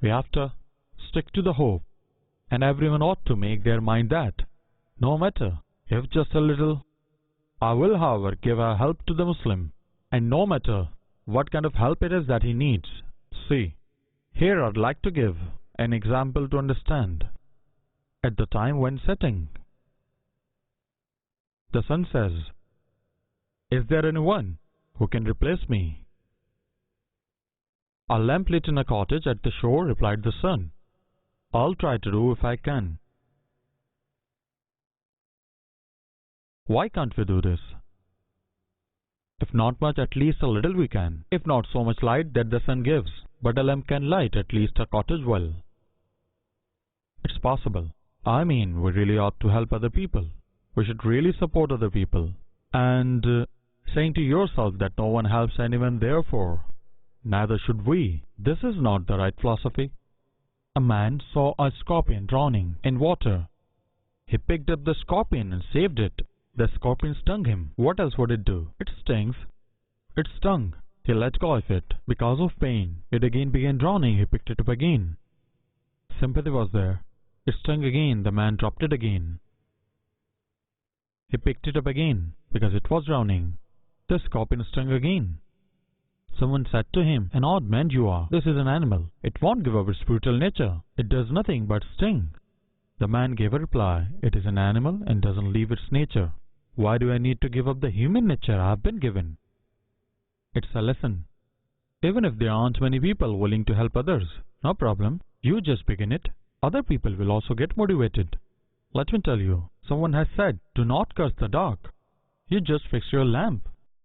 We have to stick to the hope, and everyone ought to make their mind that, no matter if just a little, I will, however, give a help to the Muslim, and no matter what kind of help it is that he needs. See, here I'd like to give an example to understand. At the time when setting, the sun says, "Is there anyone who can replace me?" "A lamp lit in a cottage at the shore," replied the sun. "I'll try to do if I can." Why can't we do this? If not much, at least a little we can. If not so much light that the sun gives, but a lamp can light at least a cottage well. It's possible. I mean, we really ought to help other people. We should really support other people. And saying to yourself that no one helps anyone, therefore neither should we. This is not the right philosophy. A man saw a scorpion drowning in water. He picked up the scorpion and saved it. The scorpion stung him. What else would it do? It stings. It stung. He let go of it. Because of pain, it again began drowning. He picked it up again. Sympathy was there. It stung again. The man dropped it again. He picked it up again because it was drowning. The scorpion stung again. Someone said to him, "An odd man you are. This is an animal. It won't give up its brutal nature. It does nothing but sting." The man gave a reply, "It is an animal and doesn't leave its nature. Why do I need to give up the human nature I have been given?" It's a lesson. Even if there aren't many people willing to help others, no problem. You just begin it. Other people will also get motivated. Let me tell you, someone has said, "Do not curse the dark. You just fix your lamp.